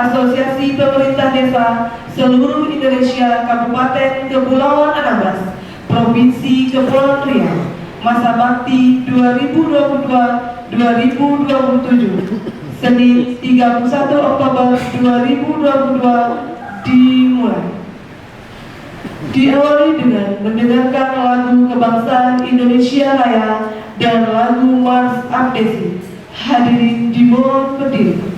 Asosiasi Pemerintah Desa seluruh Indonesia Kabupaten Kepulauan Anambas, Provinsi Kepulauan Riau, masa bakti 2022-2027, Senin 31 Oktober 2022 dimulai. Diawali dengan mendengarkan lagu kebangsaan Indonesia Raya dan lagu Mars Abdesi. Hadirin dimohon berdiri.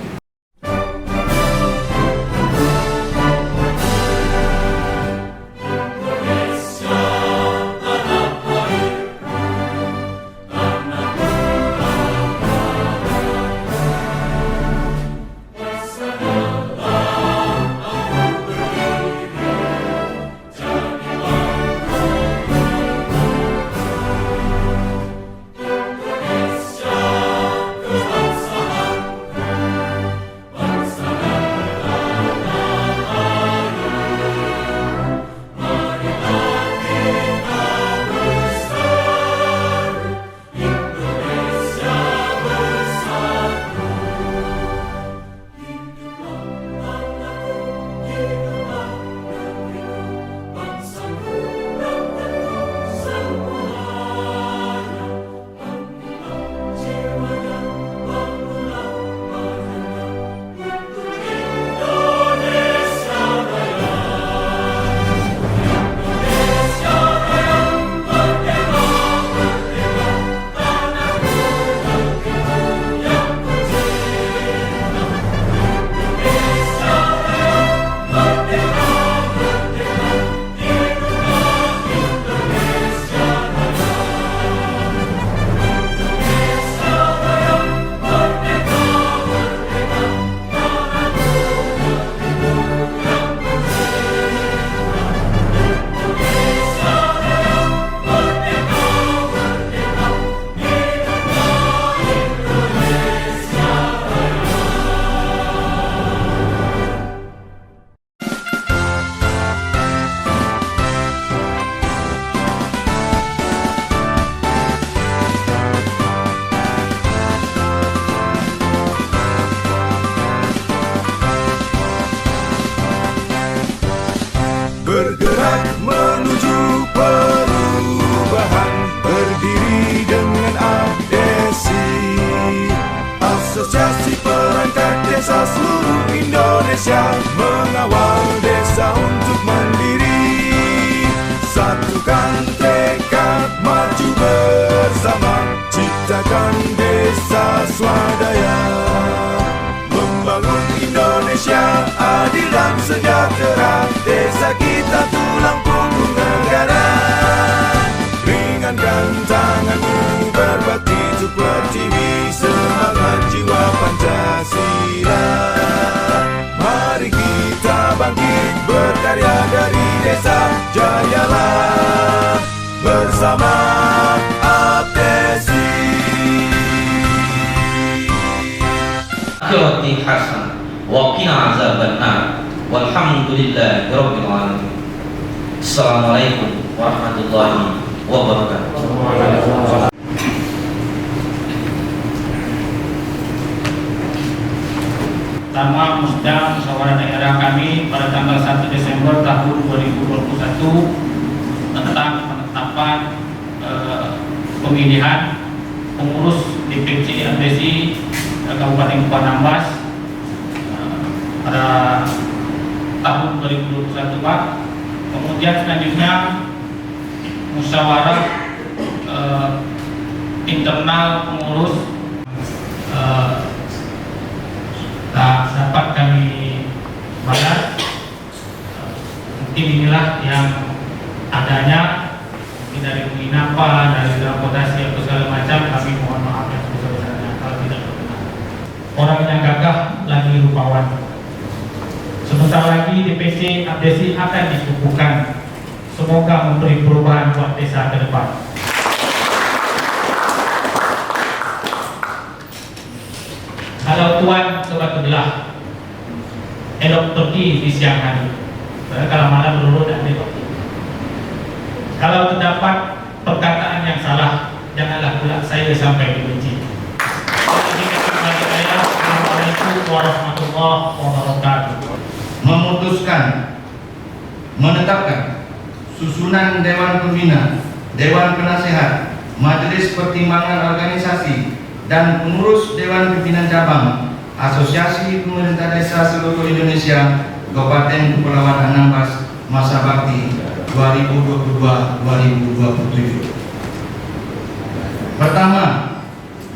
Bergerak menuju perubahan, berdiri dengan Abdesi, Asosiasi Perangkat Desa seluruh Indonesia, mengawal desa untuk mandiri. Satukan tekad maju bersama, ciptakan desa swadaya, membangun Indonesia adil dan sejahtera. Desa kita tulang punggung negara. Ringankan tanganmu, berbakti untuk pertiwi, semangat jiwa Pancasila. Mari kita bangkit, berkarya dari desa, jayalah bersama Abdesi. Akhirati hasan wa qina azabannar. Walhamdulillahi rabbil alamin. Assalamualaikum warahmatullahi wabarakatuh. Pertama, musda musyawarah daerah kami pada tanggal 1 Desember tahun 2021 tentang penetapan pemilihan pengurus DPC Abdesi Kabupaten Kepulauan Anambas pada tahun 2021 Pak. Kemudian selanjutnya musyawarah internal pengurus dapat kami bahas. Mungkin inilah yang adanya, mungkin dari penginapan, dari transportasi atau segala macam, kami mohon maaf yang sebesar-besarnya kalau tidak berkenan. Orang yang gagah lagi rupawan. Sebentar lagi DPC Abdesi akan dikukuhkan. Semoga memberi perubahan buat desa ke depan. Kalau tuan ke Batu Belah, elok pergi di siang hari. Kalau malam dulu dan elok. Kalau terdapat perkataan yang salah, janganlah pula saya sampai dibenci. Assalamualaikum warahmatullahi wabarakatuh. warahmatullahi wabarakatuh. Memutuskan menetapkan susunan Dewan Pembina, Dewan Penasehat, Majelis Pertimbangan Organisasi, dan pengurus Dewan Pimpinan Cabang Asosiasi Pemerintah Desa seluruh Indonesia Kabupaten Kepulauan Anambas masa bakti 2022-2027. Pertama,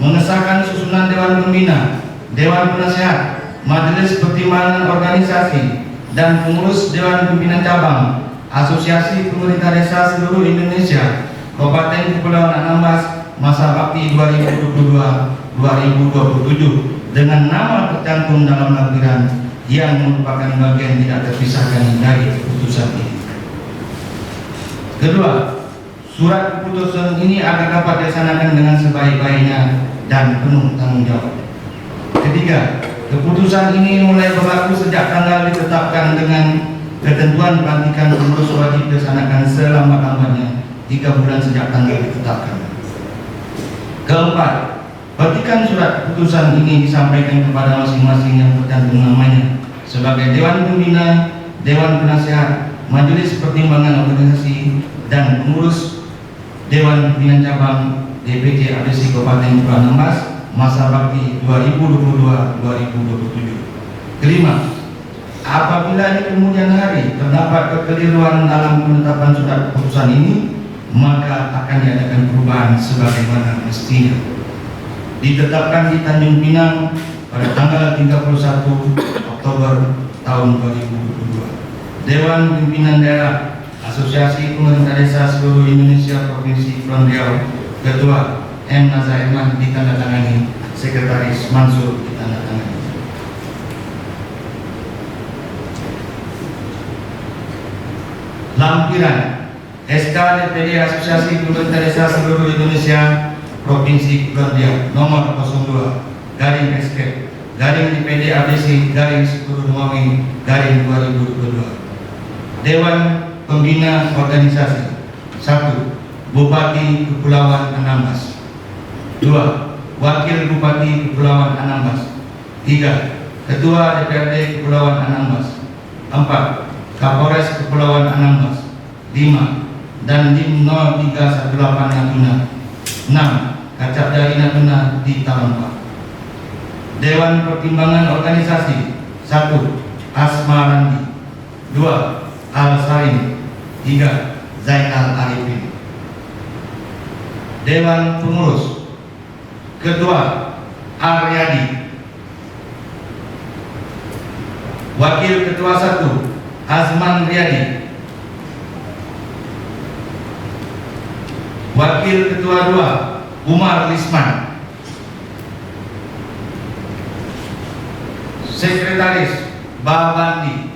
mengesahkan susunan Dewan Pembina, Dewan Penasehat, Majelis Pertimbangan Organisasi, dan pengurus Dewan Pimpinan Cabang Asosiasi Pemerintah Desa seluruh Indonesia Kabupaten Kepulauan Anambas masa bakti 2022-2027 dengan nama tercantum dalam lampiran yang merupakan bagian tidak terpisahkan dari keputusan ini. Kedua, surat keputusan ini akan dapat dilaksanakan dengan sebaik-baiknya dan penuh tanggung jawab. Ketiga, keputusan ini mulai berlaku sejak tanggal ditetapkan dengan ketentuan pelantikan pengurus wajib dilaksanakan selambat-lambatnya 3 bulan sejak tanggal ditetapkan. Keempat, petikan surat keputusan ini disampaikan kepada masing-masing yang tercantum namanya sebagai Dewan Pembina, Dewan Penasehat, Majelis Pertimbangan Organisasi, dan pengurus Dewan Pimpinan Cabang DPC ADC Kabupaten Kepulauan Anambas masa bakti 2022-2027. Kelima, apabila di kemudian hari terdapat kekeliruan dalam penetapan surat keputusan ini, maka akan diadakan perubahan sebagaimana mestinya. Ditetapkan di Tanjung Pinang pada tanggal 31 Oktober tahun 2022. Dewan Pimpinan Daerah Asosiasi Pemerintah Desa seluruh Indonesia Provinsi Kepulauan Riau, Ketua M. Nazarman ditandatangani, Sekretaris Mansur ditandatangani. Lampiran SK DPD Asosiasi Pemerintah Desa seluruh Indonesia Provinsi Kepulauan Riau nomor 02/SK/DPD ADC/10 Dewan Pembina Organisasi. 1. Bupati Kepulauan Anambas. 2. Wakil Bupati Kepulauan Anambas. 3. Ketua DPRD Kepulauan Anambas. 4. Kapolres Kepulauan Anambas. 5. Dandim 0318 Natuna. 6. Kacap Dari Natuna di Talampa. Dewan Pertimbangan Organisasi. 1. Asma Randi. 2. Al Sarin. 3. Zainal Arifin. Dewan Pengurus. Ketua Aryadi. Wakil Ketua 1 Azman Riyadi. Wakil Ketua 2 Umar Lisman. Sekretaris Babandi.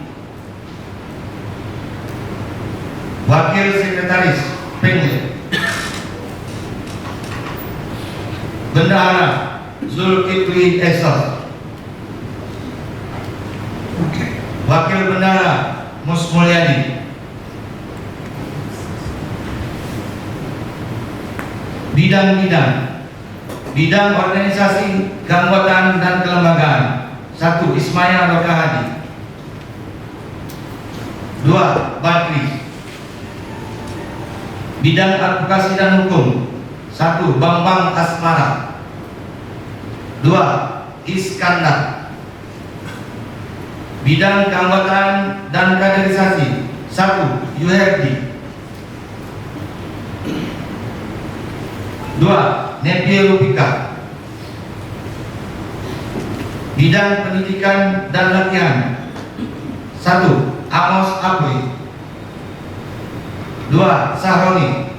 Wakil Sekretaris Pengle. Bendahara Zulkifli Esal. Wakil Bendahara Mus Mulyadi. Bidang organisasi, keanggotaan dan kelembagaan. 1. Ismaya Rokahadi. 2. Badri. Bidang advokasi dan hukum. 1. Bambang Asmara. 2. Iskandar. Bidang keanggotaan dan kaderisasi. 1. Yuherdi. 2. Nepi Rupika. Bidang pendidikan dan latihan. 1. Amos Abri. 2. Sahroni.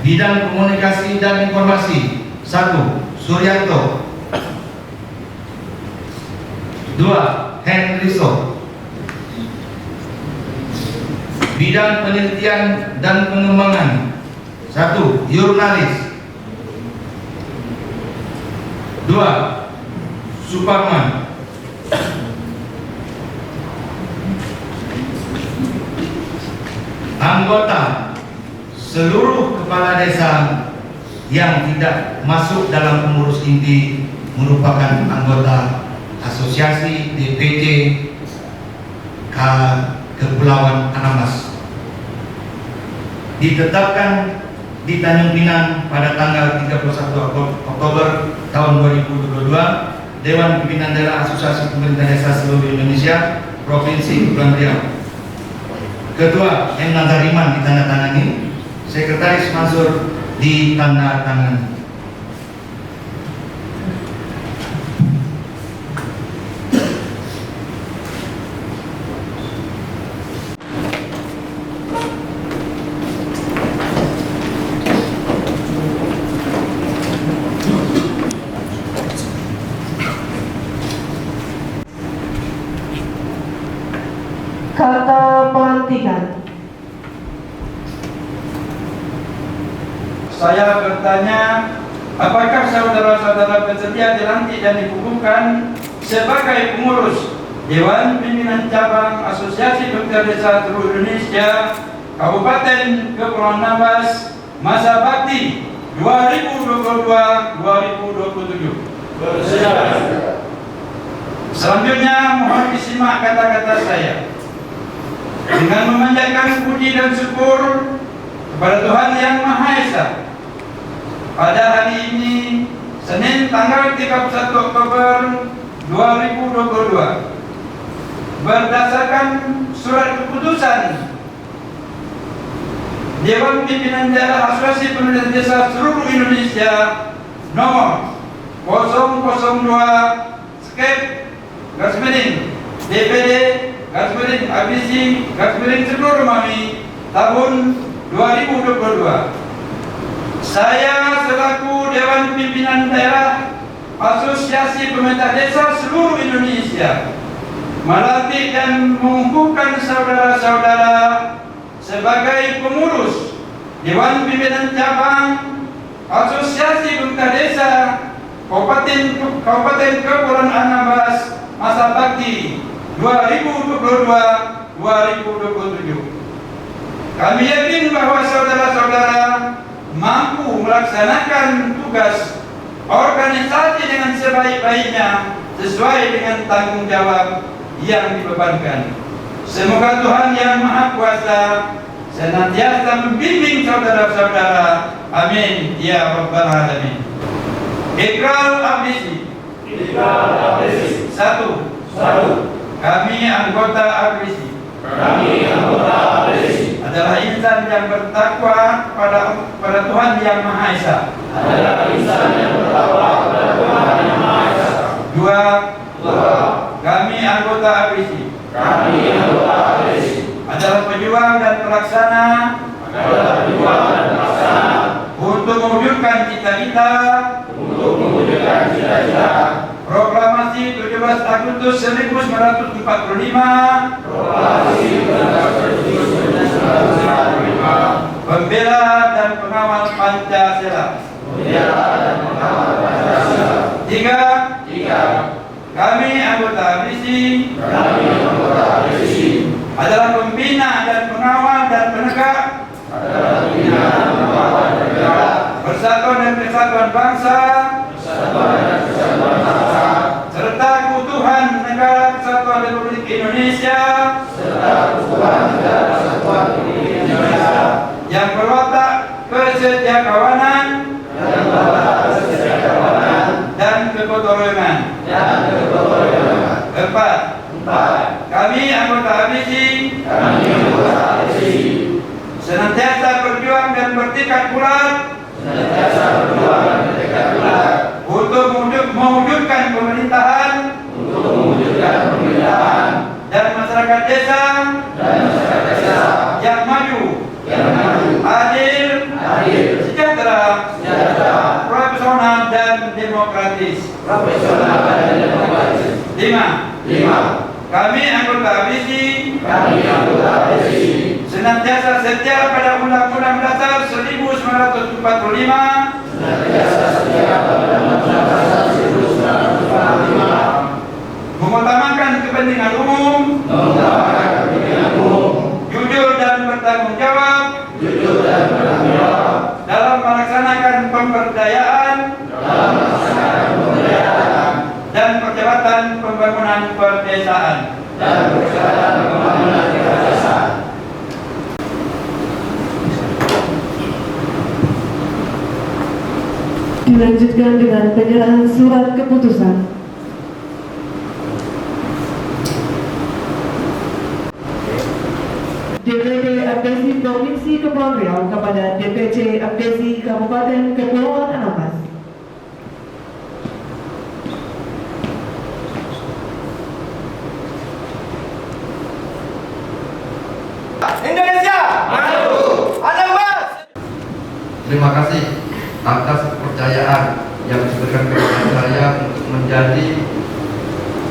Bidang komunikasi dan informasi. 1. Suryanto. 2. Henriso. Bidang penelitian dan pengembangan. 1. Jurnalis. 2. Suparman. Anggota seluruh kepala desa yang tidak masuk dalam pengurus inti merupakan anggota Asosiasi DPC Kepulauan Anambas. Ditetapkan di Tanjung Pinang pada tanggal 31 Oktober tahun 2022, Dewan Pimpinan Daerah Asosiasi Pemerintah Desa seluruh Indonesia Provinsi Kepulauan Riau. Ketua M. Nazariman ditandatangani, Sekretaris Mansur ditandatangani. Kata pelantikan. Saya bertanya, apakah saudara-saudara bersedia dilantik dan dikukuhkan sebagai pengurus Dewan Pimpinan Cabang Asosiasi Pemerintah Desa seluruh Indonesia Kabupaten Kepulauan Anambas masa bakti 2022-2027? Bersedia. Selanjutnya mohon disimak kata-kata saya. Dengan memanjatkan puji dan syukur kepada Tuhan Yang Maha Esa, pada hari ini Senin tanggal 31 Oktober 2022, berdasarkan surat keputusan Dewan Pimpinan Daerah Asosiasi Pemerintah Desa seluruh Indonesia nomor 002/DPD seluruh Mami tahun 2022. Saya selaku Dewan Pimpinan Daerah Asosiasi Pemerintah Desa seluruh Indonesia melantik dan mengukuhkan saudara-saudara sebagai pengurus Dewan Pimpinan Cabang Asosiasi Pemerintah Desa Kabupaten Kepulauan Anambas masa bakti 2022-2027. Kami yakin bahwa saudara-saudara mampu melaksanakan tugas organisasi dengan sebaik-baiknya sesuai dengan tanggung jawab yang dibebankan. Semoga Tuhan Yang Maha Kuasa senantiasa membimbing saudara-saudara. Amin ya rabbal alamin. Ikrar Abrisi. Satu. Kami anggota Abrisi adalah insan yang bertakwa pada Tuhan Yang Maha Esa. Dua. Kami anggota Abrisi adalah pejuang dan pelaksana untuk mewujudkan cita-cita Proklamasi 17 Agustus 1945 Pembela dan Pengawal Pancasila. Tiga. Kami anggota Abrisi adalah pembina dan pengawal dan penegak persatuan dan kesatuan bangsa serta keutuhan negara kesatuan Republik Indonesia yang berwatak kesetiakawanan dan kegotong-royongan. Keempat. Kami anggota Abrisi senantiasa berjuang dan bertekad bulat untuk mewujudkan pemerintahan dan masyarakat desa yang maju, adil, sejahtera, profesional dan demokratis. Lima. Kami anggota Abrisi senantiasa setia pada Undang-Undang Dasar 1945 mengutamakan kepentingan umum, jujur dan bertanggung jawab dalam melaksanakan pemberdayaan pedesaan. Dilanjutkan dengan penyerahan surat keputusan. DPD Apdesi Provinsi Kepulauan Riau kepada DPC Apdesi Kabupaten Kepulauan Anambas. Indonesia maju, Anambas. Terima kasih atas kepercayaan yang diberikan kepada saya untuk menjadi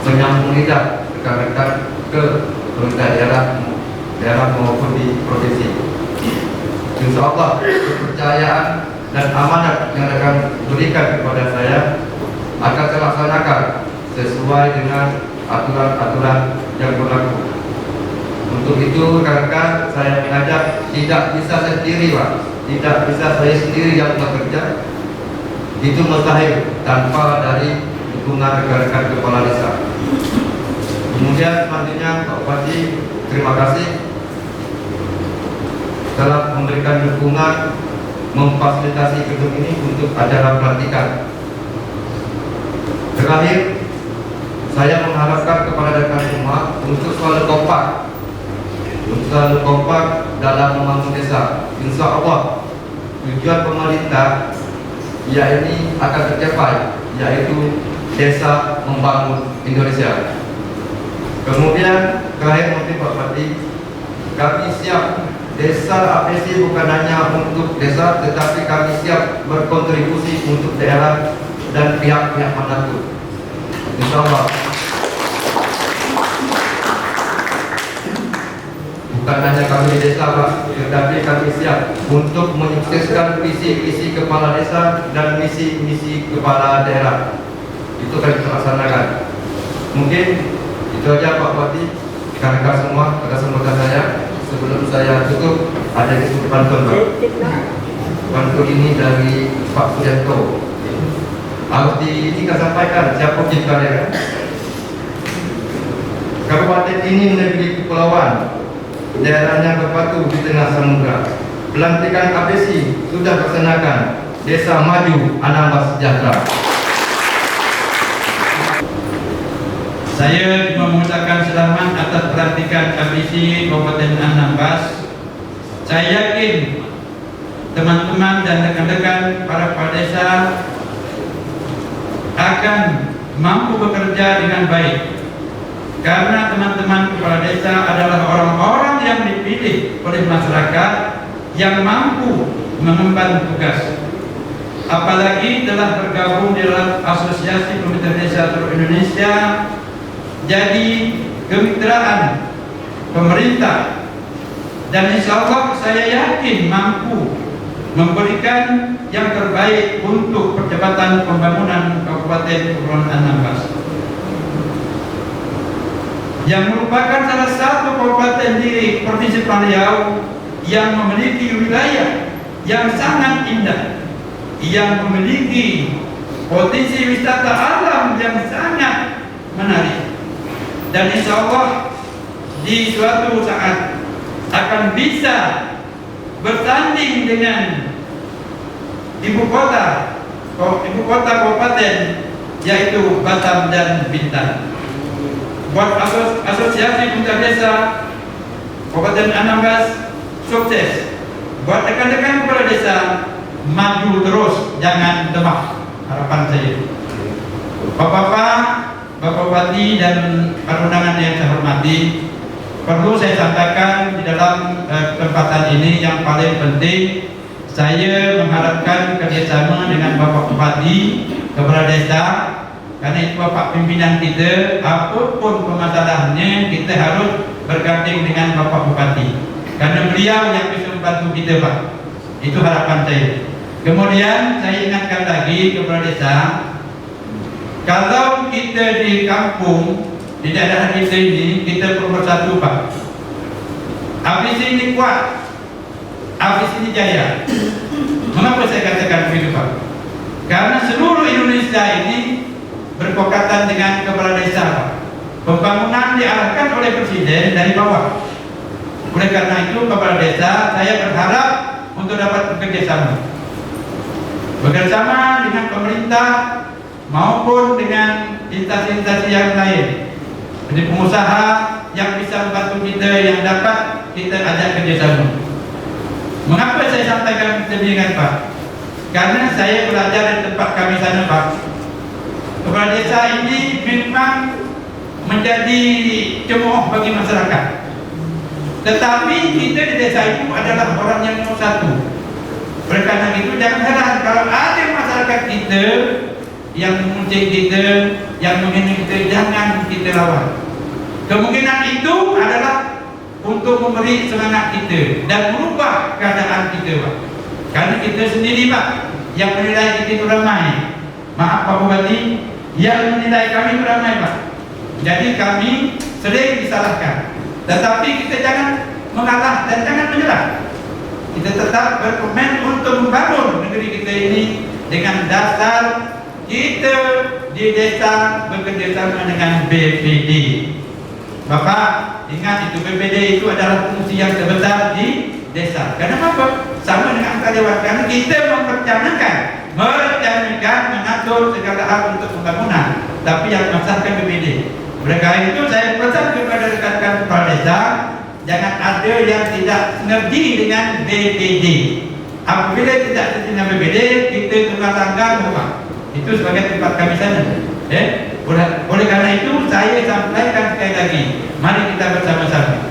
penyambung lidah rekan-rekan ke pemerintah daerah maupun di provinsi. Insya Allah kepercayaan dan amanat yang akan berikan kepada saya akan saya laksanakan sesuai dengan aturan-aturan yang berlaku. Untuk itu rekan-rekan saya mengajak tidak bisa sendiri Pak, tidak bisa saya sendiri yang bekerja. Itu mustahil tanpa dari dukungan rekan-rekan kepala desa. Kemudian selanjutnya Pak Bupati, terima kasih telah memberikan dukungan memfasilitasi gedung ini untuk acara pelantikan. Terakhir, saya mengharapkan kepada rekan semua untuk selalu kompak dalam membangun desa. Insya Allah tujuan pemerintah ini akan tercapai, yaitu desa membangun Indonesia. Kemudian terakhir mungkin Pak Bupati, kami siap. Desa Apdesi bukan hanya untuk desa, tetapi kami siap berkontribusi untuk daerah dan pihak-pihak manapun. Insya Allah. Bukan hanya kami di desa Pak, tetapi kami siap untuk menyukseskan visi-visi kepala desa dan misi-misi kepala daerah. Itu kami laksanakan. Mungkin itu aja Pak Bupati, rekan-rekan semua atas sambutan saya. Sebelum saya tutup, ada disebut pantun Pak. Pantun ini dari Pak Sujanto. Harus kita sampaikan siapa penciptanya. Kabupaten ini menjadi kepulauan, daerahnya berbatu di tengah samudra. Pelantikan Apdesi sudah dilaksanakan. Desa maju, Anambas sejahtera. Saya mengucapkan selamat atas pelantikan Apdesi Kabupaten Anambas. Saya yakin teman-teman dan rekan-rekan para kepala desa akan mampu bekerja dengan baik, karena teman-teman kepala desa adalah orang-orang yang dipilih oleh masyarakat yang mampu mengemban tugas. Apalagi telah bergabung dalam Asosiasi Pemerintah Desa Seluruh Indonesia, jadi kemitraan pemerintah, dan insya Allah saya yakin mampu memberikan yang terbaik untuk percepatan pembangunan Kabupaten Kepulauan Anambas, yang merupakan salah satu kabupaten di Provinsi Riau yang memiliki wilayah yang sangat indah, yang memiliki potensi wisata alam yang sangat menarik. Dan insya Allah di suatu saat akan bisa bertanding dengan ibu kota kabupaten, yaitu Batam dan Bintan. Buat asosiasi pemerintah desa Kabupaten Anambas sukses. Buat rekan-rekan kepala desa maju terus, jangan lemah. Harapan saya. Bapak-bapak, Bapak Bupati dan para undangan yang saya hormati, perlu saya sampaikan di dalam kesempatan ini yang paling penting, saya mengharapkan kerjasama dengan Bapak Bupati, kepala desa, karena itu Bapak pimpinan kita. Apapun permasalahannya kita harus bergandeng dengan Bapak Bupati, karena beliau yang bisa membantu kita Pak. Itu harapan saya. Kemudian saya ingatkan lagi kepada desa, kalau kita di kampung, di daerah kita ini, kita perlu bersatu Pak. Apdesi ini kuat, Apdesi ini jaya. Mengapa saya katakan begitu Pak? Karena seluruh Indonesia ini berkaitan dengan kepala desa Pak. Pembangunan diarahkan oleh Presiden dari bawah. Oleh karena itu kepala desa saya berharap untuk dapat bekerjasama dengan pemerintah maupun dengan instansi-instansi yang lain. Jadi pengusaha yang bisa membantu kita, yang dapat kita ajak kerjasama. Mengapa saya sampaikan demikian, Pak? Karena saya belajar di tempat kami sana, Pak. Kepala desa ini memang menjadi cemooh bagi masyarakat. Tetapi kita di desa itu adalah orang yang nomor satu. Oleh karena itu jangan heran kalau ada masyarakat kita yang memuji kita, yang menghina kita, jangan kita lawan. Kemungkinan itu adalah untuk memberi semangat kita dan merubah keadaan kita, Pak. Karena kita sendiri, Pak, yang menilai kita itu ramai. Maaf Pak Bupati, yang menilai kami itu ramai, Pak. Jadi kami sering disalahkan. Tetapi kita jangan mengalah dan jangan menyerah. Kita tetap berkomitmen untuk membangun negeri kita ini dengan dasar kita di desa bekerjasama dengan BPD. Bapak ingat itu BPD itu adalah fungsi yang terbesar di desa. Karena apa? Sama dengan karyawan, karena kita merencanakan, mengatur segala hal untuk pembangunan. Tapi yang mengesahkan BPD. Oleh karena itu saya pesan kepada rekan-rekan kepala desa, jangan ada yang tidak sinergi dengan BPD. Apabila tidak sinergi dengan BPD, kita tunggal tangga rumah. Itu sebagai tempat kami sana. Oleh karena itu saya sampaikan sekali lagi, mari kita bersama-sama.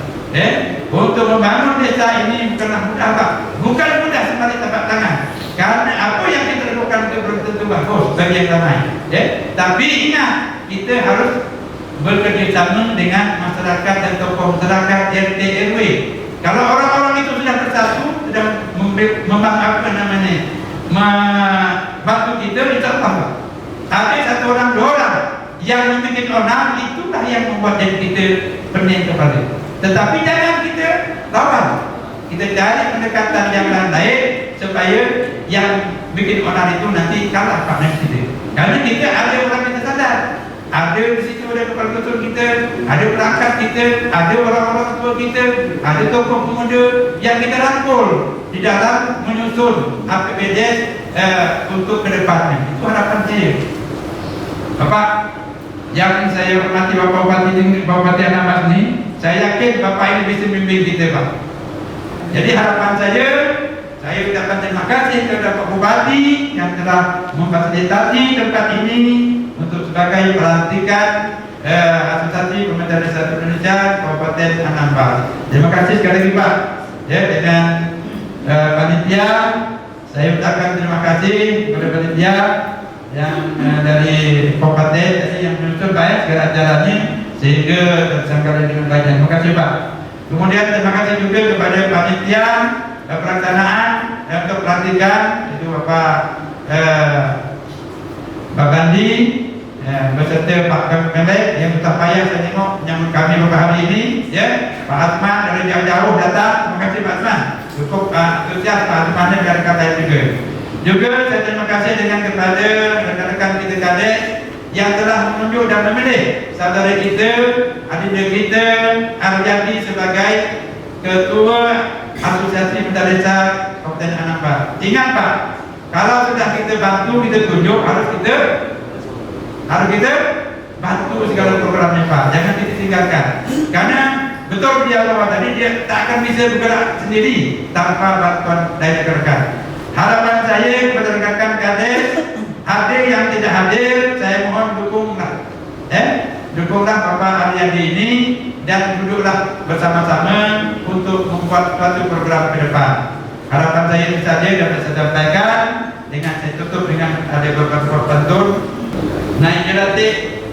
Untuk membangun desa ini bukanlah mudah, Pak. Bukan mudah semata tapak tangan. Karena apa yang kita lakukan itu belum tentu bagus bagi yang ramai. Tapi ingat, kita harus bekerjasama dengan masyarakat dan tokoh masyarakat RT RW. Kalau orang-orang itu sudah bersatu, sudah membantu kita, insya Allah. Tapi satu orang, dua orang yang membuat orang, itulah yang membuat kita pening kepala. Tetapi jangan kita lawan. Kita cari pendekatan yang lain supaya yang bikin orang itu nanti kalah pada kita. Karena kita ada orang kita sadar. Ada di situ ada kepala dusun kita, ada perangkat kita, ada orang-orang tua kita, ada tokoh pemuda yang kita rangkul di dalam menyusun APBD untuk ke depannya. Itu harapan saya. Bapak yang saya hormati, Bapak Bupati Anambas ini, saya yakin Bapak ini bisa membimbing kita, Pak. Jadi harapan saya ucapkan terima kasih kepada Pak Bupati yang telah memfasilitasi tempat ini untuk sebagai pelantikan Asosiasi Pemerintah Desa Indonesia Kabupaten Anambas. Terima kasih sekali lagi, Pak. Dengan panitia, saya ucapkan terima kasih kepada panitia yang dari kabupaten tadi yang menyusun baik segala jalannya sehingga tersangka dengan baik. Terima kasih, Pak. Kemudian terima kasih juga kepada panitia pelaksanaan untuk pelantikan itu Bapak Gandhi beserta Pak Kementerian yang tetap payah saya tengok menyambut kami beberapa hari ini, Pak Asman dari jauh-jauh datang. Terima kasih Pak Asman, cukup antusias Pak Asman dan rekan-rekan lain juga. Juga saya terima kasih dengan kepada rekan-rekan kita kadek yang telah menunjuk dan memilih saudara kita, adinda kita Aryadi sebagai Ketua Asosiasi Pemuda Desa Kabupaten Anambas. Ingat Pak, kalau sudah kita bantu, kita tunjuk, harus kita bantu segala programnya Pak. Jangan kita tinggalkan. Karena betul dia bahwa tadi dia tak akan bisa bergerak sendiri tanpa bantuan dari rekan-rekan. Harapan saya kepada rekan-rekan kadek, hadir yang tidak hadir, saya mohon dukunglah. Dukunglah Bapak Aryadi ini dan duduklah bersama-sama untuk membuat suatu program ke depan. Harapan saya itu saja dapat saya sampaikan. Dengan saya tutup dengan ada beberapa pantun. Naik jelatik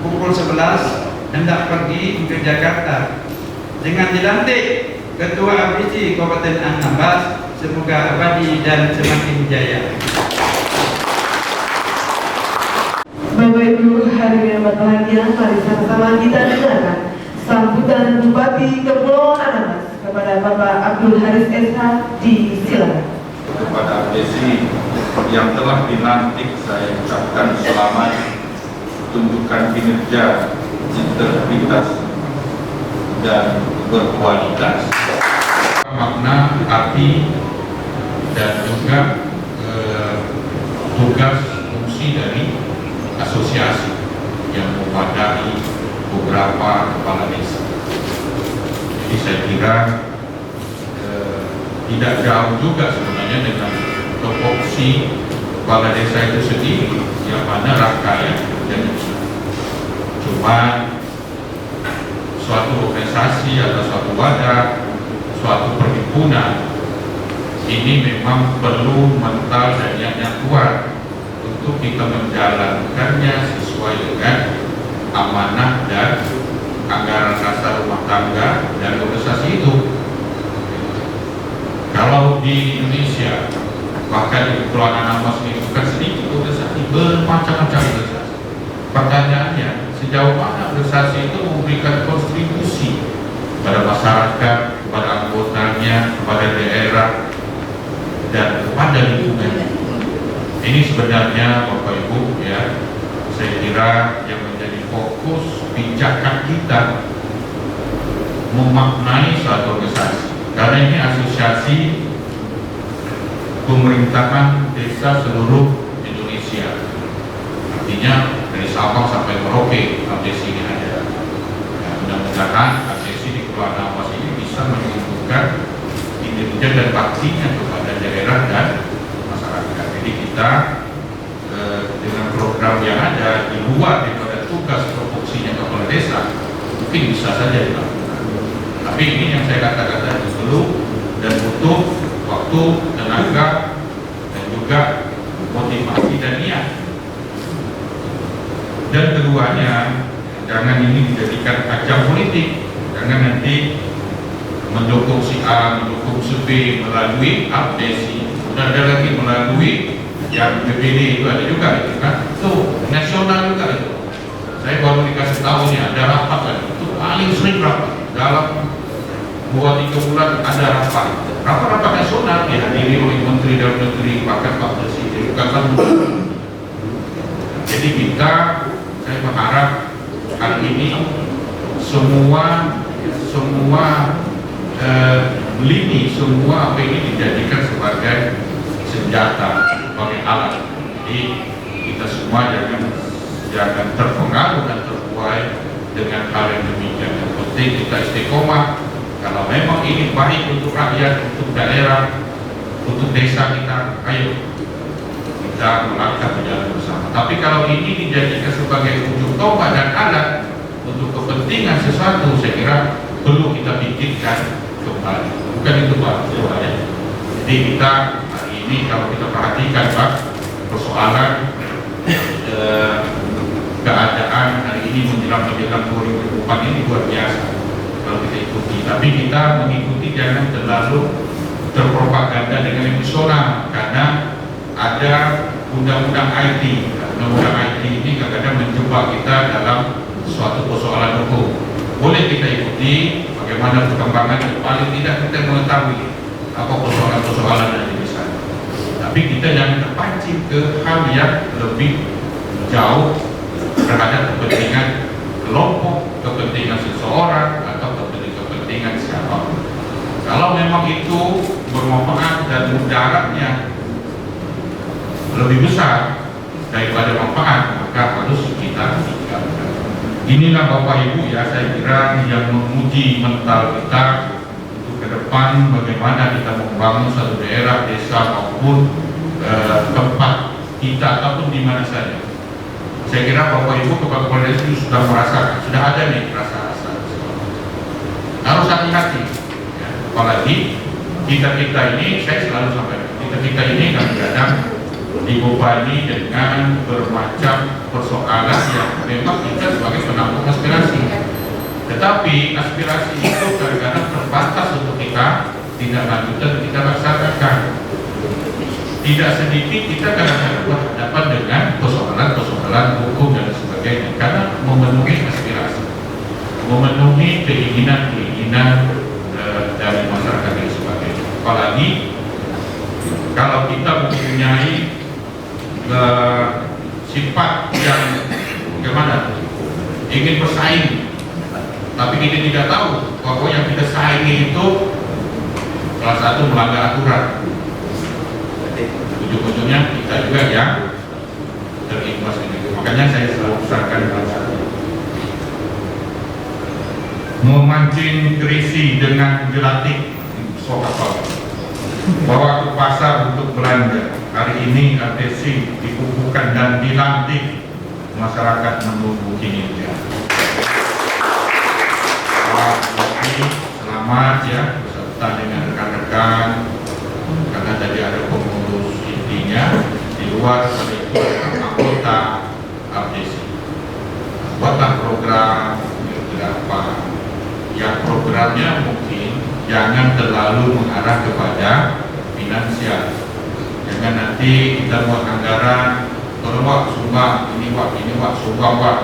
pukul 11 hendak pergi ke Jakarta. Dengan dilantik Ketua APC Kabupaten Anambas, semoga abadi dan semakin jaya. Bapak Ibu hadirin yang berbahagia, mari sama-sama kita dengarkan sambutan Bupati Kepulauan Anambas kepada Bapak Abdul Haris SH. Disilakan. Kepada APC yang telah dilantik, saya ucapkan selamat, tunjukkan kinerja integritas dan berkualitas. Makna, arti, dan juga tugas fungsi dari asosiasi yang memadai beberapa kepala desa. Jadi saya kira tidak jauh juga sebenarnya dengan topoksi kepala desa itu sendiri, yang mana rangkaian dan cuma suatu organisasi atau suatu wadah, suatu perhimpunan ini memang perlu mental dan yang kuat untuk kita menjalankannya sesuai dengan amanah dan anggaran dasar rumah tangga dan organisasi itu. Kalau di Indonesia, bahkan di Kepulauan Anambas ini bukan sedikit organisasi, bermacam-macam organisasi. Pertanyaannya, sejauh mana organisasi itu memberikan kontribusi pada masyarakat, kepada anggotanya, kepada daerah, dan kepada lingkungan. Ini sebenarnya Bapak Ibu ya, saya kira yang menjadi fokus pijakan kita memaknai suatu organisasi. Karena ini asosiasi pemerintahan desa seluruh Indonesia. Artinya dari Sabang sampai Merauke abdesi ini ada. Ya, mudah-mudahan abdesi di Kepulauan Anambas ini bisa menunjukkan kinerja dan baktinya kepada daerah dan masyarakat. Jadi kita dengan program yang ada di luar daripada tugas proporsinya kepala desa mungkin bisa saja dilakukan. Tapi ini yang saya katakan tadi perlu dan butuh waktu, tenaga, dan juga motivasi dan niat. Dan keduanya, jangan ini dijadikan ajang politik, jangan nanti mendukung si A, mendukung si B melalui abdesi, dan ada lagi melalui yang BPD itu ada juga itu kan, itu nasional juga itu. Saya baru dikasih tahu nih ada rapat kan, itu paling sering rapat dalam 2-3 bulan ada rapat nasional dihadiri oleh Menteri Dalam Negeri, bahkan Pak Presiden juga kan. Jadi kita, saya berharap kali ini semua lini, semua apa ini dijadikan sebagai senjata, sebagai alat. Jadi kita semua jangan terpengaruh dan terbuai dengan hal yang demikian. Yang penting kita istiqomah. Kalau memang ini baik untuk rakyat, untuk daerah, untuk desa kita, ayo kita melangkah berjalan bersama. Tapi kalau ini dijadikan sebagai ujung tombak dan alat untuk kepentingan sesuatu, saya kira perlu kita pikirkan kembali. Bukan itu Pak, ya. Jadi kita hari ini kalau kita perhatikan Pak, persoalan keadaan hari ini menjelang pemilihan 2024 ini luar biasa kalau kita ikuti. Tapi kita mengikuti jangan terlalu terpropaganda dengan emosional, karena ada undang-undang IT. Undang-undang IT ini kadang-kadang menjebak kita dalam suatu persoalan hukum. Boleh kita ikuti bagaimana perkembangan, paling tidak kita mengetahui apa persoalan-persoalan yang ada di sana. Tapi kita jangan terpancing ke hal yang lebih jauh terhadap kepentingan kelompok, kepentingan seseorang, atau kepentingan siapa. Kalau memang itu bermanfaat dan mudaratnya lebih besar daripada manfaat, maka harus kita tinggalkan. Inilah Bapak Ibu ya, saya kira yang menguji mental kita untuk ke depan bagaimana kita membangun satu daerah, desa maupun tempat kita ataupun di mana saja. Saya kira Bapak Ibu kepala desa itu sudah merasakan, sudah ada nih rasa-rasa. Harus hati-hati, ya. Apalagi kita ini, saya selalu sampaikan, kita ini kadang-kadang dibebani dengan bermacam persoalan yang memang kita sebagai penampung aspirasi. Tetapi aspirasi itu kadang-kadang terbatas untuk kita tidak lanjutkan, kita laksanakan. Tidak sedikit kita kadang-kadang berhadapan dengan persoalan-persoalan hukum dan sebagainya, karena memenuhi aspirasi, memenuhi keinginan-keinginan dari masyarakat dan sebagainya. Apalagi kalau kita mempunyai sifat yang bagaimana ingin bersaing, tapi kita tidak tahu bahwa yang kita saingi itu salah satu melanggar aturan. Ujung-ujungnya kita juga yang terimbas ini. Makanya saya selalu pesankan memancing kerisi dengan gelatik sokapal, bawa ke pasar untuk belanja. Hari ini ATC dikukuhkan dan dilantik, masyarakat menunggu kinerja. Selamat ya, beserta dengan rekan-rekan, karena tadi ada pengurus intinya di luar dari itu anggota ATC. Buatlah program berapa yang programnya mungkin jangan terlalu mengarah kepada finansial. Jangan nanti kita buat anggaran, kalau wak sumbang, ini wak sumbang wak.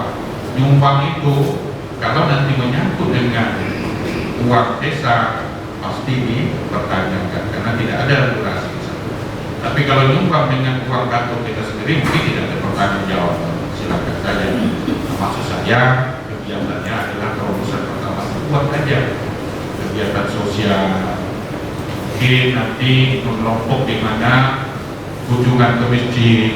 Nyumbang itu kalau nanti menyangkut dengan uang desa pasti dipertanyakan karena tidak ada regulasi. Tapi kalau nyumbang dengan uang kantor kita sendiri mungkin tidak ada pertanggungjawab. Silakan saja. Maksud saya kegiatannya adalah terobosan pertama, buat aja kegiatan sosial. Mungkin nanti kelompok di mana kunjungan ke masjid,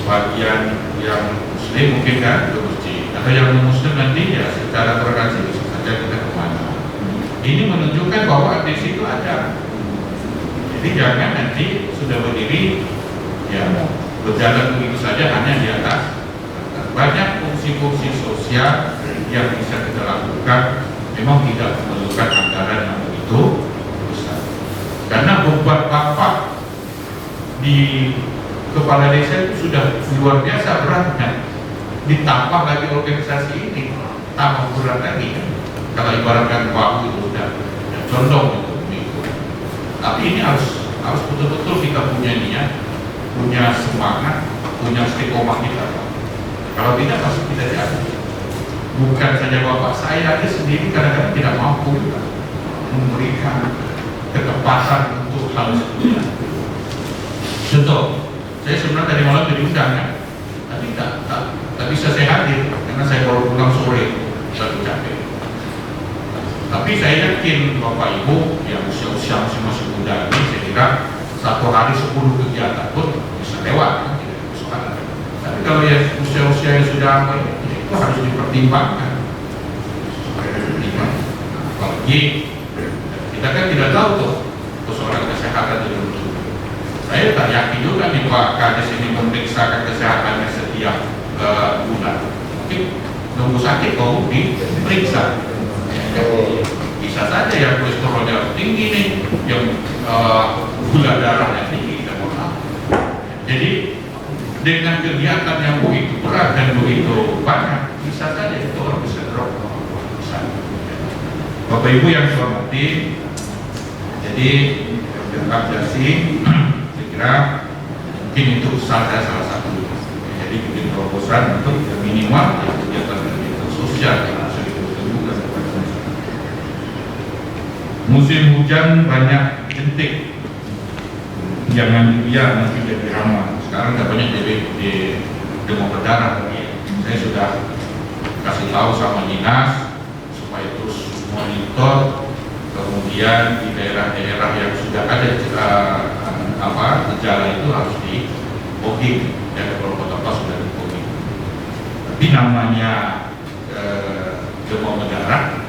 bagian yang muslim mungkin kan ke masjid, atau yang muslim nanti ya secara toleransi bisa saja kita kemana. Ini menunjukkan bahwa ATC itu ada. Jadi jangan nanti sudah berdiri ya berjalan begitu saja hanya di atas. Banyak fungsi-fungsi sosial yang bisa kita lakukan, memang tidak memerlukan anggaran yang begitu besar. Karena beban bapak di kepala desa itu sudah luar biasa beratnya, ditambah lagi organisasi ini tambah berat lagi. Kalau ibaratkan bahu itu sudah condong itu. Tapi ini harus betul-betul kita punya niat, punya semangat, punya istiqomah kita. Kalau tidak pasti tidak jadi. Bukan saja bapak, saya aja sendiri kadang-kadang tidak mampu memberikan ketepatan untuk hal seperti itu. Contoh, saya sebenarnya dari malam diundang kan, tapi tak bisa saya hadir karena saya baru pulang sore, baru capek. Tapi saya yakin bapak ibu yang usia masih muda ini, saya kira satu hari 10 kegiatan pun bisa lewat. Tapi kalau ya usia-usia yang sudah itu harus dipertimbangkan. Apalagi kita kan tidak tahu tuh persoalan kesehatan itu. Saya tak yakin juga nih Pak Kades ini memeriksakan kesehatannya setiap bulan. Mungkin nunggu sakit kok diperiksa. Bisa saja ya kolesterolnya tinggi nih, yang gula darahnya tinggi, kita mau tahu. Jadi dengan kegiatan yang begitu berat dan begitu banyak, bisa saja itu orang bisa drop. Bapak Ibu yang saya hormati, jadi ATC saya kira mungkin itu salah satu. Jadi bikin terobosan untuk minimal kegiatan sosial yang bisa ditentukan. Musim hujan banyak jentik, jangan dibiarkan nanti jadi hama. Sekarang nggak banyak di demam berdarah. Saya sudah kasih tahu sama dinas supaya terus monitor, kemudian di daerah-daerah yang sudah ada gejala itu harus di fogging, ya kalau kota sudah di fogging. Tapi namanya demam berdarah,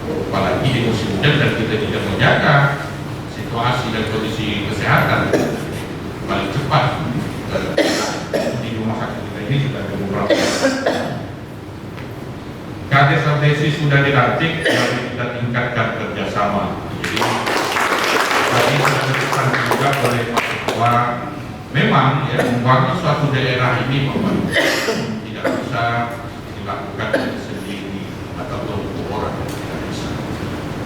apalagi di musim hujan dan kita tidak menjaga situasi dan kondisi kesehatan, paling cepat di rumah sakit kita ini sudah ada beberapa. Kades ATC sudah dilantik, mari kita tingkatkan kerjasama. Jadi tadi sudah disebutkan juga oleh Pak Ketua, memang ya membangun suatu daerah ini tidak bisa dilakukan sendiri atau untuk orang, tidak bisa.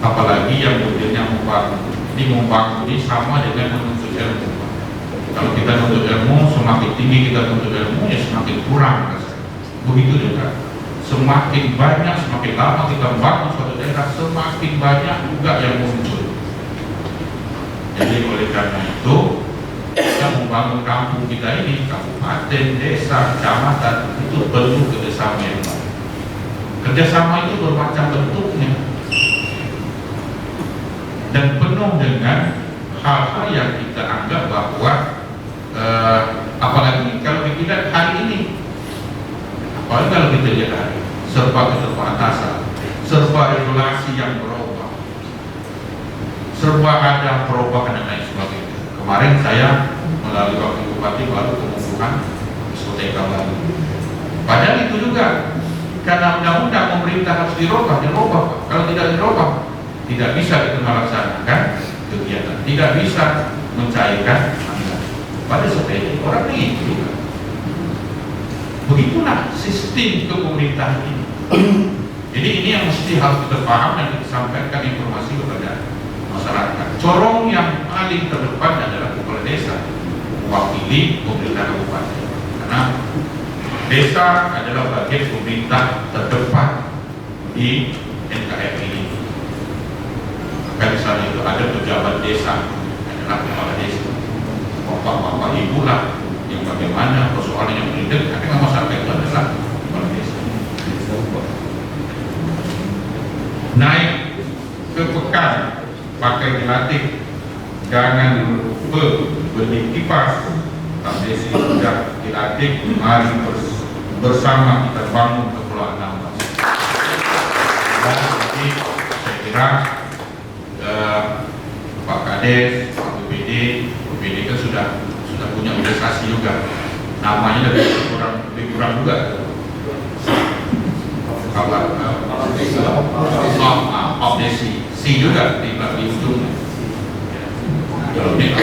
Apalagi yang modelnya membangun ini sama dengan menuntut ilmu. Kalau kita menuntut ilmu, semakin tinggi kita menuntut ilmu, ya semakin kurang. Begitu juga. Semakin banyak, semakin lama kita membangun suatu daerah, semakin banyak juga yang muncul. Jadi oleh karena itu, kita membangun kampung kita ini, kabupaten, desa, kecamatan, itu perlu kerjasama yang baik. Kerjasama itu bermacam bentuknya dan penuh dengan hal-hal yang kita anggap bahwa apalagi kalau kita lihat hari ini, apalagi kalau kita lihat hari serba keterbatasan, serba regulasi yang berubah, serba ada perubahan dan lain sebagainya. Kemarin saya melalui wakil bupati baru pengukuhan diskoteka baru. Padahal itu juga karena undang-undang pemerintah harus dirubah. Kalau tidak dirubah, tidak bisa kita melaksanakan kegiatan, tidak bisa mencairkan anggaran. Pada seperti orang ini juga. Begitulah sistem kepemerintahan ini. Jadi ini yang mesti harus kita paham dan kita sampaikan informasi kepada masyarakat. Corong yang paling terdepan adalah kepala desa, mewakili pemerintah kabupaten. Karena desa adalah bagian pemerintah terdepan di NKRI ini. Maka di sana itu ada pejabat desa, adalah kepala desa. Bapak-bapak ibu lah yang bagaimana persoalan yang penting karena masyarakat itu adalah kepala desa. Naik ke pekan, pakai dilatih, jangan lupa beli kipas. Tapi sudah dilatih, mari bersama kita bangun Kepulauan Anambas. Jadi saya kira Pak Kades, Pak BPD kan sudah punya organisasi juga. Namanya lebih kurang juga. Obdesi, si juga di ujung. Kalau ini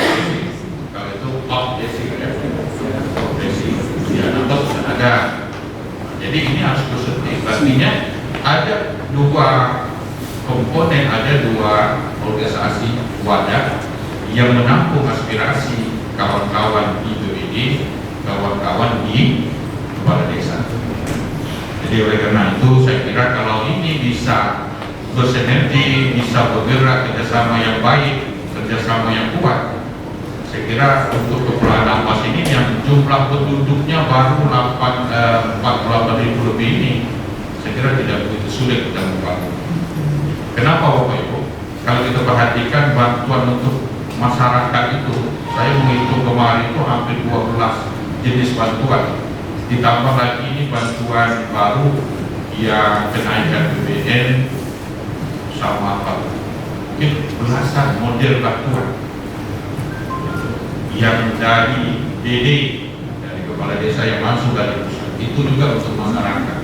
kalau itu obdesi, ya atau sudah ada. Jadi ini harus positif. Artinya ada dua komponen, ada dua organisasi wadah yang menampung aspirasi kawan-kawan di BPD, kawan-kawan di kepala desa. Jadi oleh karena itu saya kira kalau ini bisa bersinergi, bisa bergerak kerjasama yang baik, kerjasama yang kuat, saya kira untuk Kepulauan Anambas ini yang jumlah penduduknya baru 48.000 lebih ini, saya kira tidak begitu sulit kita membangun. Kenapa Bapak Ibu? Kalau kita perhatikan bantuan untuk masyarakat itu, saya menghitung kemarin itu hampir 12 jenis bantuan. Ditambah lagi ini bantuan baru yang kenaikan BBM sama apa? Mungkin belasan model bantuan yang dari DD, dari kepala desa yang masuk dari pusat, itu juga untuk masyarakat.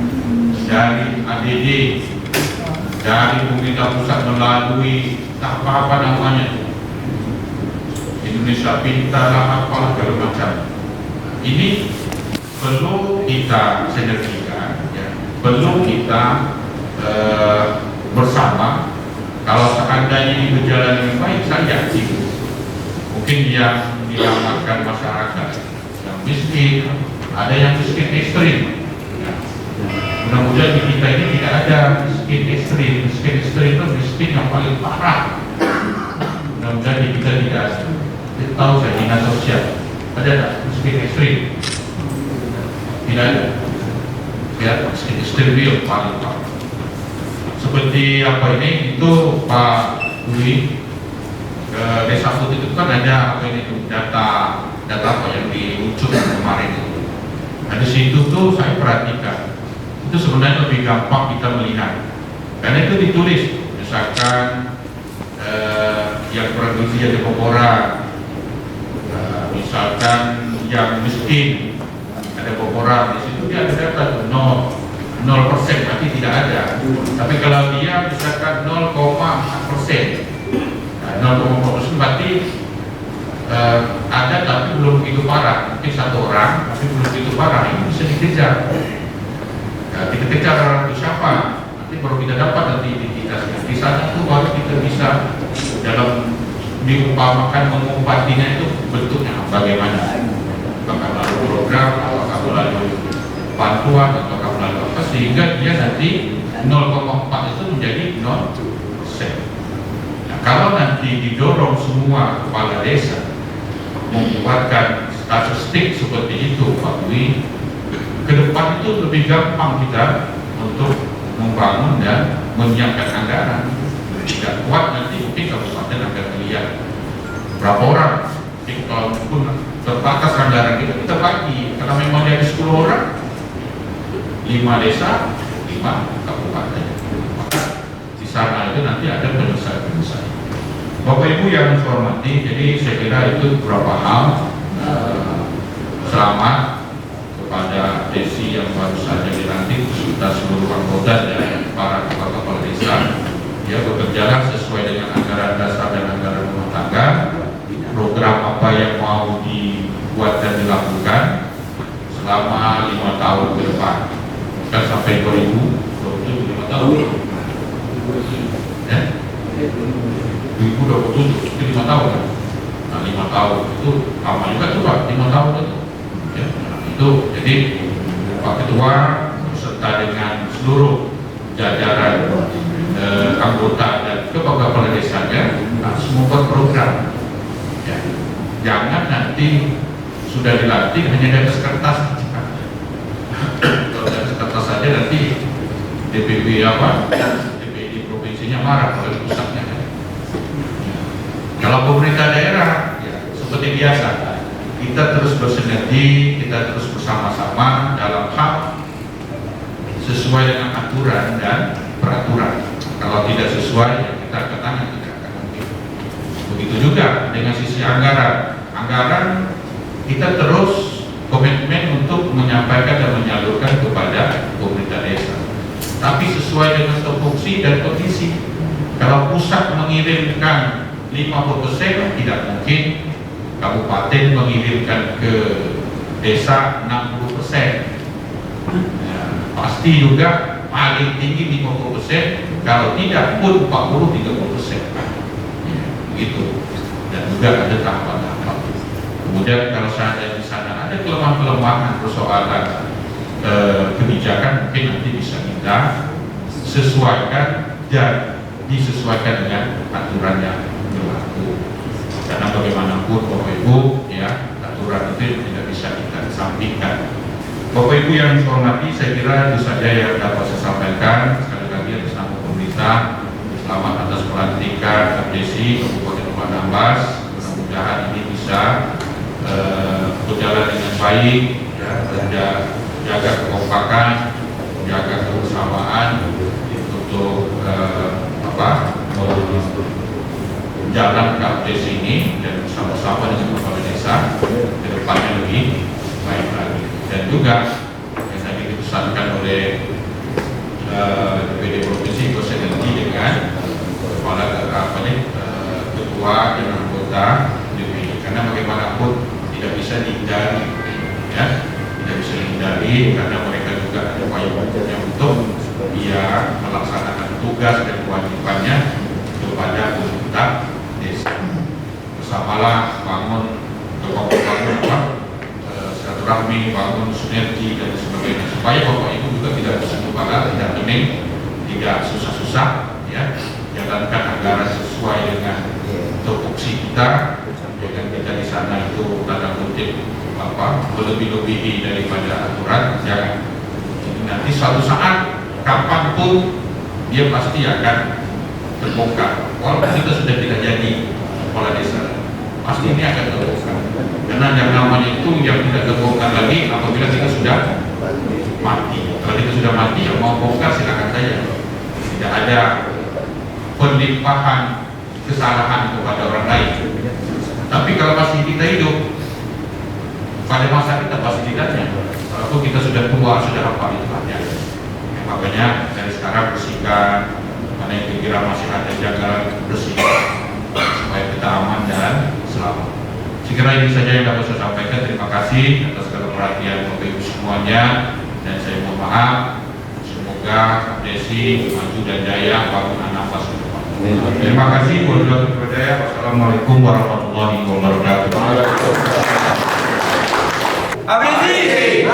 Dari ADD, dari pemerintah pusat melalui apa namanya, Indonesia Pintar, apalah segala macam. Ini perlu kita sinergikan, ya. Perlu kita bersama. Kalau seandainya ini berjalan dengan baik, saya yakin mungkin yang dilamatkan masyarakat yang miskin, ada yang miskin ekstrim. Ya. Mudah-mudahan di kita ini tidak ada miskin ekstrim. Miskin ekstrim itu miskin yang paling parah. Mudah-mudahan di kita tidak ada. Kita tahu saya dinas sosial ada tak miskin ekstrim? Tidak ada. Ya, miskin ekstrim itu paling parah. Seperti apa ini, itu Pak Dwi ke Desa Putih itu kan ada apa ini tuh, data apa yang diluncur kemarin itu. Nah di situ tuh saya perhatikan, itu sebenarnya lebih gampang kita melihat, karena itu ditulis, misalkan yang produksi ada Bogora, misalkan yang miskin ada Bogora, di situ dia ada data 0%, berarti tidak ada. Tapi kalau dia misalkan 0,4%, nah, 0,4% berarti ada tapi belum begitu parah. Mungkin satu orang tapi belum begitu parah, ini bisa dikejar. Nah, kita kejar orang itu siapa? Nanti baru kita dapat nanti identitasnya. Di sana itu baru kita bisa dalam diumpamakan mengobatinya itu bentuknya bagaimana? Apakah melalui program, apakah melalui bantuan, atau melalui apa, sehingga dia nanti 0,4 itu menjadi 0%. Nah, kalau nanti didorong semua kepala desa membuatkan statistik seperti itu, Pak Dwi, ke depan itu lebih gampang kita untuk membangun dan menyiapkan anggaran. Tidak kuat nanti mungkin kabupaten akan melihat berapa orang, kalau pun terbatas anggaran kita bagi, karena memang dari 10 orang 5 desa 5 kabupaten, maka di sana itu nanti ada penyelesaian. Bapak Ibu yang saya hormati, jadi saya kira itu beberapa hal. Selamat kepada Desi yang baru saja dilantik beserta seluruh anggota dan para kepala desa. Ya, bekerjalah sesuai dengan anggaran dasar dan anggaran rumah tangga. Program apa yang mau dibuat dan dilakukan selama 5 tahun ke depan, kan sampai 2027, 5 tahun ya? 2027 itu 5 tahun kan? Nah, 5 tahun itu lama juga tuh Pak, 5 tahun itu ya, itu jadi Pak Ketua beserta dengan seluruh jajaran anggota dan kepala desanya harus membuat program ya. Jangan nanti sudah dilantik hanya di atas kertas. Kalau di atas kertas saja nanti DPD provinsinya marah kalau di pusatnya. Kalau pemerintah daerah ya, seperti biasa, kita terus bersinergi, kita terus bersama-sama dalam hal sesuai dengan aturan dan peraturan. Kalau tidak sesuai, ya kita ke tangan, tidak akan mungkin. Begitu juga dengan sisi anggaran. Anggaran kita terus komitmen untuk menyampaikan dan menyalurkan kepada pemerintah desa. Tapi sesuai dengan tupoksi dan kondisi. Kalau pusat mengirimkan 50%, tidak mungkin kabupaten mengirimkan ke desa 60%. Ya, pasti juga paling tinggi 50%, kalau tidak pun 40-30%. Ya, begitu. Dan juga ada tahapan-tahapan. Kemudian kalau saya di sana ada kelemahan-kelemahan persoalan kebijakan, mungkin nanti bisa kita sesuaikan dan disesuaikan dengan aturan yang berlaku. Karena bagaimanapun Bapak Ibu ya, aturan itu tidak bisa kita sampingkan. Bapak Ibu yang saya hormati, saya kira itu saja yang dapat saya sampaikan. Sekali lagi atas nama pemerintah, selamat atas pelantikan Desi Kabupaten Anambas. Mudah-mudahan ini bisa berjalan dengan baik ya, dan jaga kekompakan, jaga kebersamaan untuk jalan KPS ini dan bersama-sama dengan kepala desa ke depannya lebih baik lagi. Dan juga yang tadi dipesankan oleh DPD Provinsi bersinergi dengan kepala ketua dan anggota DPD, karena bagaimanapun tidak bisa dihindari ya, tidak bisa dihindari karena mereka juga ada payung-payungnya untuk dia melaksanakan tugas dan kewajibannya kepada pemerintah desa. Bersamalah bangun silaturahmi, bangun sinergi dan sebagainya, supaya Bapak Ibu juga tidak bersetumpah, tidak pening, tidak susah-susah ya, jalankan anggaran sesuai dengan tupoksi kita. Jangan kita di sana itu tanda kutip melebih-lebihi daripada aturan, jangan. Jadi nanti suatu saat kapanpun dia pasti akan terbongkar. Walaupun kita sudah tidak jadi kepala desa, pasti ini akan terbongkar. Karena yang namanya itu yang tidak terbongkar lagi apabila kita sudah mati. Kalau kita sudah mati, yang mau bongkar silakan saja. Tidak ada penlimpahan kesalahan kepada orang lain. Tapi kalau masih kita hidup, pada masa kita pasti tidaknya. Walaupun kita sudah tua, sudah apa itu banyak. Makanya dari sekarang bersihkan, mana yang kira masih ada jaga bersihkan supaya kita aman dan selamat. Sekiranya ini saja yang dapat saya sampaikan. Terima kasih atas segala perhatian Bapak Ibu semuanya, dan saya mohon maaf. Semoga Desi maju dan jaya bangun Anambas ke depan. Terima kasih. Wassalamualaikum warahmatullahi wabarakatuh. Abisi.